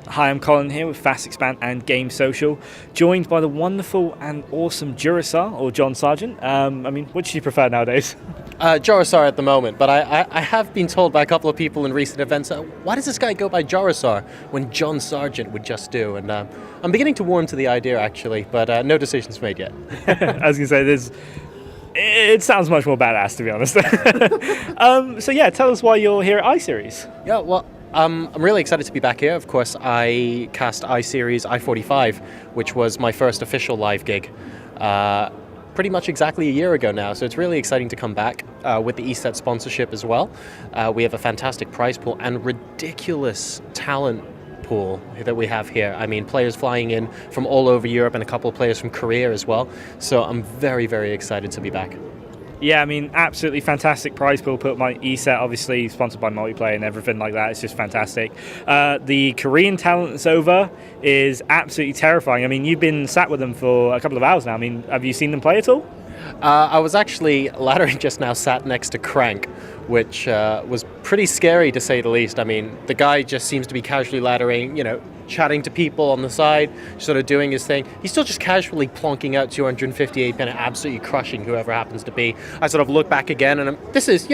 Hi, I'm Colin here with Fast Expand and Game Social, joined by the wonderful and awesome JoRoSaR, or John Sargent. Which do you prefer nowadays? JoRoSaR at the moment, but I have been told by a couple of people in recent events, why does this guy go by JoRoSaR when John Sargent would just do? And I'm beginning to warm to the idea, actually, but no decisions made yet. I was going to say, it sounds much more badass, to be honest. Tell us why you're here at iSeries. Yeah, well, I'm really excited to be back here. Of course, I cast iSeries I-45, which was my first official live gig pretty much exactly a year ago now. So it's really exciting to come back with the ESET sponsorship as well. We have a fantastic prize pool and ridiculous talent pool that we have here. I mean, players flying in from all over Europe and a couple of players from Korea as well. So I'm very, very excited to be back. Yeah, absolutely fantastic prize pool put by ESET, obviously sponsored by Multiplayer and everything like that. It's just fantastic. The Korean talent that's over is absolutely terrifying. You've been sat with them for a couple of hours now. Have you seen them play at all? I was actually laddering just now, sat next to Crank, which was pretty scary to say the least. The guy just seems to be casually laddering, chatting to people on the side, sort of doing his thing. He's still just casually plonking out 258 pin and absolutely crushing whoever happens to be. I sort of look back again and this is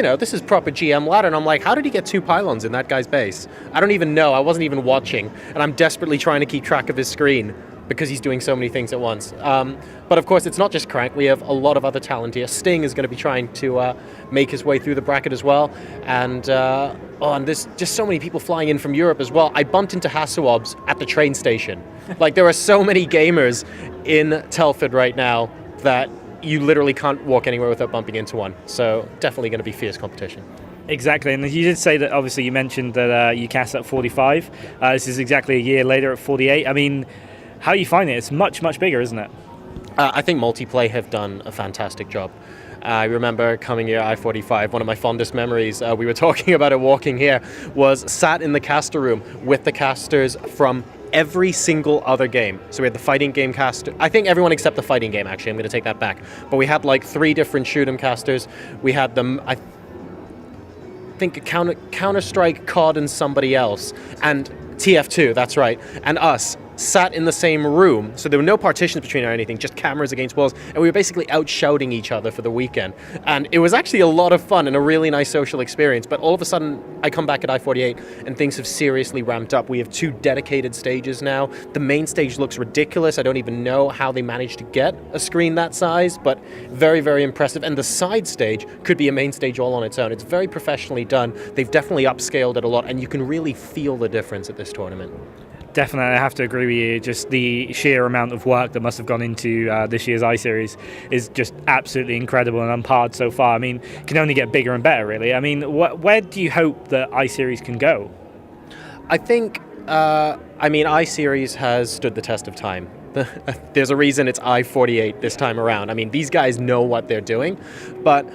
proper GM ladder, and I'm like, how did he get 2 pylons in that guy's base? I don't even know. I wasn't even watching, and I'm desperately trying to keep track of his screen because he's doing so many things at once. But of course, it's not just Crank. We have a lot of other talent here. Sting is going to be trying to make his way through the bracket as well. And there's just so many people flying in from Europe as well. I bumped into Hasselhoffs at the train station. There are so many gamers in Telford right now that you literally can't walk anywhere without bumping into one. So definitely going to be fierce competition. Exactly, and you did say that, obviously you mentioned that you cast at 45. This is exactly a year later at 48. How you find it? It's much, much bigger, isn't it? I think Multiplay have done a fantastic job. I remember coming here at I-45, one of my fondest memories, we were talking about it walking here, was sat in the caster room with the casters from every single other game. So we had the fighting game caster. I think everyone except the fighting game, actually. I'm going to take that back. But we had 3 different shoot 'em casters. We had them, I think, Counter-Strike, COD, and somebody else. And TF2, that's right. And us. Sat in the same room, so there were no partitions between or anything, just cameras against walls, and we were basically out shouting each other for the weekend. And it was actually a lot of fun and a really nice social experience, but all of a sudden, I come back at I-48 and things have seriously ramped up. We have 2 dedicated stages now. The main stage looks ridiculous. I don't even know how they managed to get a screen that size, but very, very impressive. And the side stage could be a main stage all on its own. It's very professionally done. They've definitely upscaled it a lot, and you can really feel the difference at this tournament. Definitely, I have to agree with you. Just the sheer amount of work that must have gone into this year's iSeries is just absolutely incredible and unparred so far. It can only get bigger and better, really. Where do you hope that iSeries can go? I think, iSeries has stood the test of time. There's a reason it's I-48 this time around. These guys know what they're doing, but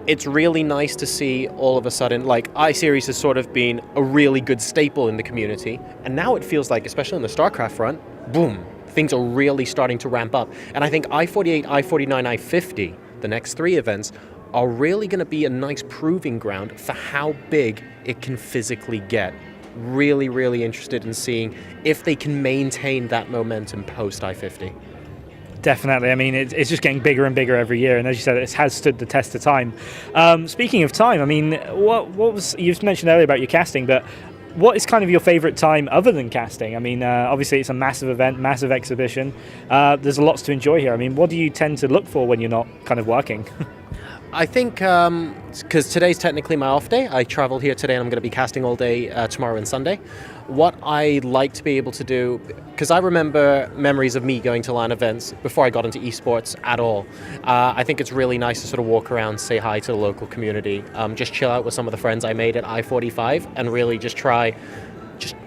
it's really nice to see all of a sudden, iSeries has sort of been a really good staple in the community, and now it feels like, especially on the StarCraft front, boom, things are really starting to ramp up. And I think I-48, I-49, I-50, the next 3 events, are really going to be a nice proving ground for how big it can physically get. Really, really interested in seeing if they can maintain that momentum post I-50. Definitely. It's just getting bigger and bigger every year, and as you said, it has stood the test of time. Speaking of time, what was, you've mentioned earlier about your casting, but what is kind of your favourite time other than casting? Obviously it's a massive event, massive exhibition. There's lots to enjoy here. What do you tend to look for when you're not kind of working? I think, because today's technically my off day, I traveled here today and I'm going to be casting all day tomorrow and Sunday. What I like to be able to do, because I remember memories of me going to LAN events before I got into esports at all. I think it's really nice to sort of walk around, say hi to the local community, just chill out with some of the friends I made at I-45 and really just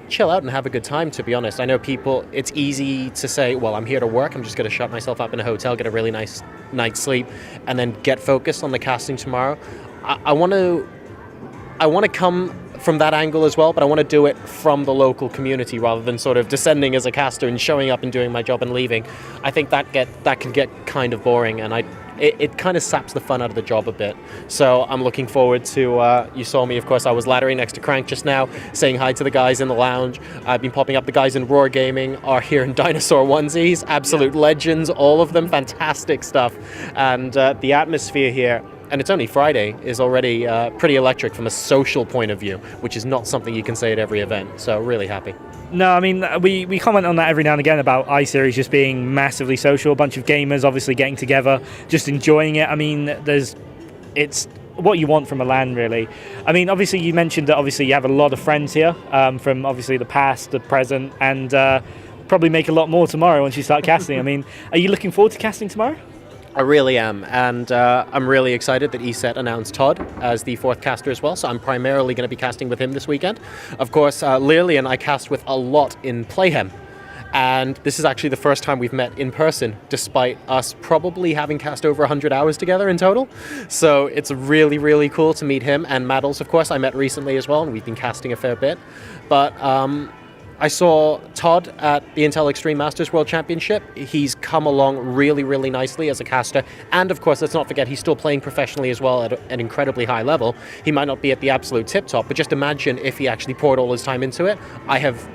chill out and have a good time, to be honest. I know people, it's easy to say, well, I'm here to work, I'm just going to shut myself up in a hotel, get a really nice night's sleep, and then get focused on the casting tomorrow. I want to come from that angle as well, but I want to do it from the local community rather than sort of descending as a caster and showing up and doing my job and leaving. I think that can get kind of boring, and it kind of saps the fun out of the job a bit. So I'm looking forward to, you saw me, of course, I was laddering next to Crank just now, saying hi to the guys in the lounge. I've been popping up. The guys in Roar Gaming are here in dinosaur onesies, absolute legends, all of them, fantastic stuff. And the atmosphere here, and it's only Friday, is already pretty electric from a social point of view, which is not something you can say at every event. So really happy. No, I mean, we comment on that every now and again about iSeries just being massively social, a bunch of gamers obviously getting together, just enjoying it. I mean, it's what you want from a LAN, really. I mean, obviously you mentioned that obviously you have a lot of friends here from obviously the past, the present, and probably make a lot more tomorrow once you start casting. I mean, are you looking forward to casting tomorrow? I really am, and I'm really excited that ESET announced Todd as the 4th caster as well, so I'm primarily going to be casting with him this weekend. Of course, Lily and I cast with a lot in Playhem, and this is actually the first time we've met in person, despite us probably having cast over 100 hours together in total. So it's really, really cool to meet him, and Maddles, of course, I met recently as well, and we've been casting a fair bit. But I saw Todd at the Intel Extreme Masters World Championship. He's come along really, really nicely as a caster. And of course, let's not forget, he's still playing professionally as well at an incredibly high level. He might not be at the absolute tip top, but just imagine if he actually poured all his time into it. I have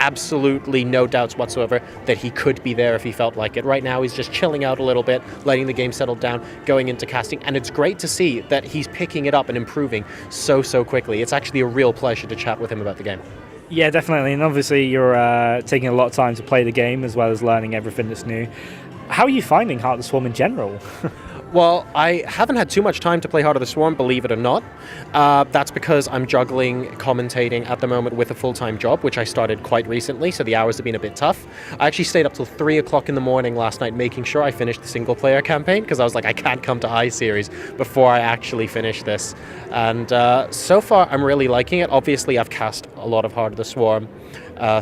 absolutely no doubts whatsoever that he could be there if he felt like it. Right now, he's just chilling out a little bit, letting the game settle down, going into casting. And it's great to see that he's picking it up and improving so quickly. It's actually a real pleasure to chat with him about the game. Yeah, definitely, and obviously you're taking a lot of time to play the game as well as learning everything that's new. How are you finding Heart of the Swarm in general? Well, I haven't had too much time to play Heart of the Swarm, believe it or not. That's because I'm juggling commentating at the moment with a full-time job, which I started quite recently, so the hours have been a bit tough. I actually stayed up till 3 o'clock in the morning last night making sure I finished the single-player campaign, because I was like, I can't come to iSeries before I actually finish this. And so far, I'm really liking it. Obviously, I've cast a lot of Heart of the Swarm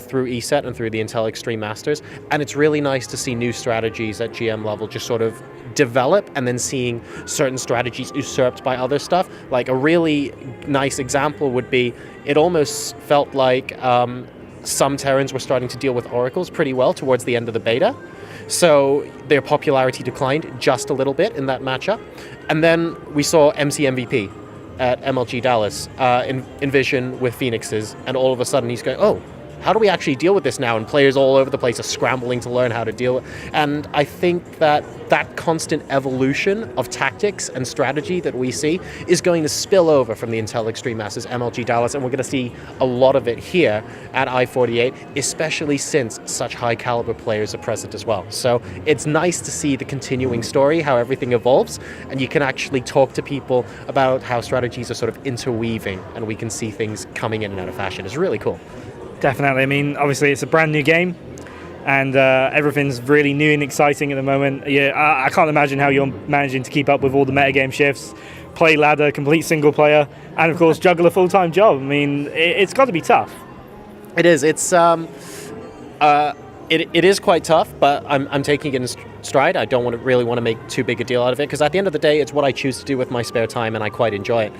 through ESET and through the Intel Extreme Masters, and it's really nice to see new strategies at GM level just sort of develop, and then seeing certain strategies usurped by other stuff. Like a really nice example would be, it almost felt like some Terrans were starting to deal with oracles pretty well towards the end of the beta, so their popularity declined just a little bit in that matchup. And then we saw MC MVP at MLG Dallas envision with Phoenixes, and all of a sudden he's going, oh, how do we actually deal with this now? And players all over the place are scrambling to learn how to deal with it. And I think that constant evolution of tactics and strategy that we see is going to spill over from the Intel Extreme Masters, MLG Dallas, and we're going to see a lot of it here at I-48, especially since such high caliber players are present as well. So it's nice to see the continuing story, how everything evolves, and you can actually talk to people about how strategies are sort of interweaving, and we can see things coming in and out of fashion. It's really cool. Definitely. I mean, obviously it's a brand new game, and everything's really new and exciting at the moment. Yeah, I can't imagine how you're managing to keep up with all the metagame shifts, play ladder, complete single player, and of course juggle a full-time job. I mean, it's got to be tough. It is. It's it is quite tough, but I'm taking it in stride. I don't really want to make too big a deal out of it, because at the end of the day, it's what I choose to do with my spare time, and I quite enjoy it.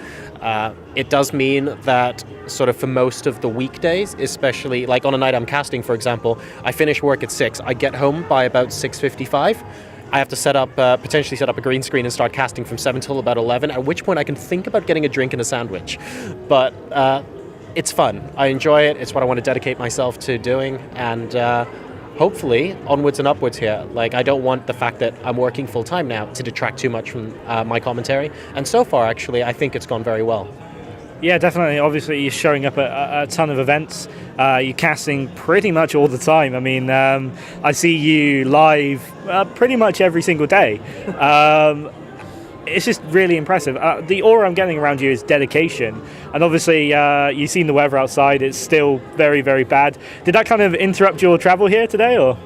It does mean that sort of for most of the weekdays, especially like on a night I'm casting, for example, I finish work at 6. I get home by about 6:55. I have to potentially set up a green screen and start casting from 7 till about 11, at which point I can think about getting a drink and a sandwich. But it's fun. I enjoy it. It's what I want to dedicate myself to doing, and hopefully onwards and upwards here. Like, I don't want the fact that I'm working full time now to detract too much from my commentary. And so far, actually, I think it's gone very well. Yeah, definitely. Obviously, you're showing up at a ton of events. You're casting pretty much all the time. I mean, I see you live pretty much every single day. It's just really impressive. The aura I'm getting around you is dedication. And obviously, you've seen the weather outside. It's still very, very bad. Did that kind of interrupt your travel here today, or?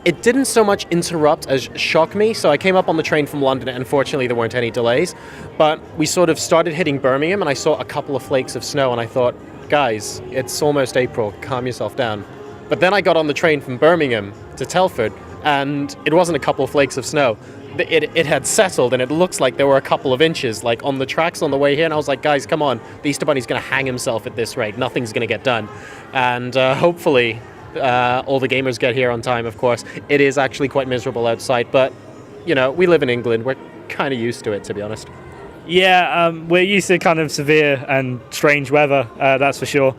It didn't so much interrupt as shock me. So I came up on the train from London, and unfortunately there weren't any delays. But we sort of started hitting Birmingham, and I saw a couple of flakes of snow, and I thought, guys, it's almost April. Calm yourself down. But then I got on the train from Birmingham to Telford, and it wasn't a couple of flakes of snow. It had settled, and it looks like there were a couple of inches like on the tracks on the way here, and I was like, guys, come on, the Easter Bunny's going to hang himself at this rate. Nothing's going to get done. And hopefully all the gamers get here on time, of course. It is actually quite miserable outside, but we live in England. We're kind of used to it, to be honest. Yeah, we're used to kind of severe and strange weather, that's for sure.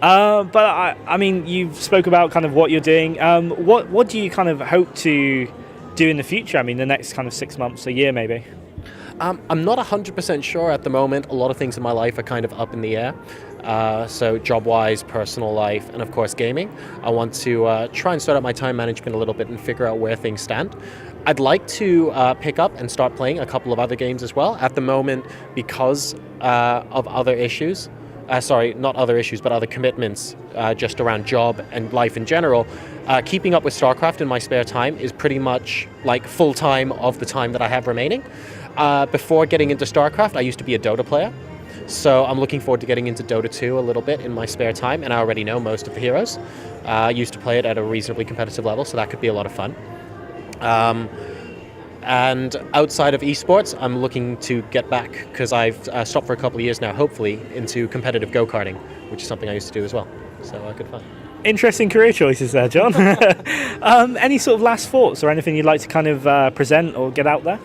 But I mean, you spoke about kind of what you're doing. What do you kind of hope to do in the future? I mean, the next kind of 6 months, a year maybe? I'm not 100% sure at the moment. A lot of things in my life are kind of up in the air. So job-wise, personal life, and of course gaming. I want to try and sort out my time management a little bit and figure out where things stand. I'd like to pick up and start playing a couple of other games as well. At the moment, because of other issues, not other issues, but other commitments just around job and life in general, keeping up with StarCraft in my spare time is pretty much like full time of the time that I have remaining. Before getting into StarCraft, I used to be a Dota player. So I'm looking forward to getting into Dota 2 a little bit in my spare time, and I already know most of the heroes. I used to play it at a reasonably competitive level, so that could be a lot of fun. And outside of esports, I'm looking to get back, because I've stopped for a couple of years now, hopefully, into competitive go-karting, which is something I used to do as well. So good fun. Interesting career choices there, John. Any sort of last thoughts or anything you'd like to kind of present or get out there?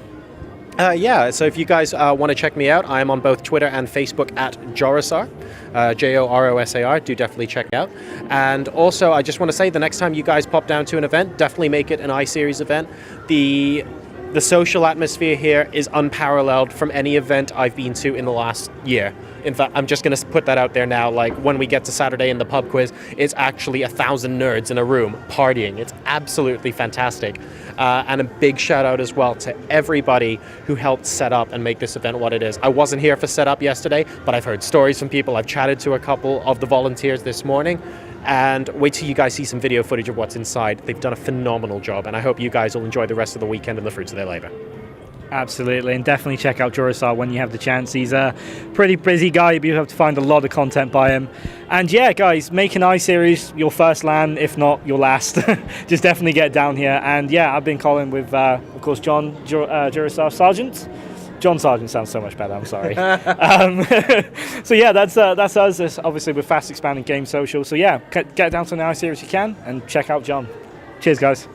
So if you guys want to check me out, I'm on both Twitter and Facebook at JoRoSaR, JoRoSAR. Do definitely check it out. And also, I just want to say, the next time you guys pop down to an event, definitely make it an iSeries event. The social atmosphere here is unparalleled from any event I've been to in the last year. In fact, I'm just going to put that out there now. Like, when we get to Saturday in the pub quiz, it's actually 1,000 nerds in a room partying. It's absolutely fantastic. And a big shout out as well to everybody who helped set up and make this event what it is. I wasn't here for setup yesterday, but I've heard stories from people. I've chatted to a couple of the volunteers this morning. And wait till you guys see some video footage of what's inside. They've done a phenomenal job, and I hope you guys will enjoy the rest of the weekend and the fruits of their labor. Absolutely, and definitely check out JoRoSaR when you have the chance. He's a pretty busy guy, but you have to find a lot of content by him. And yeah, guys, make an iSeries your first LAN, if not your last. Just definitely get down here. And yeah, I've been Colin with, of course, John, JoRoSaR Sargent. John Sargent sounds so much better, I'm sorry. So yeah, that's us. It's obviously, we're fast expanding game social. So yeah, get down to an iSeries if you can, and check out John. Cheers, guys.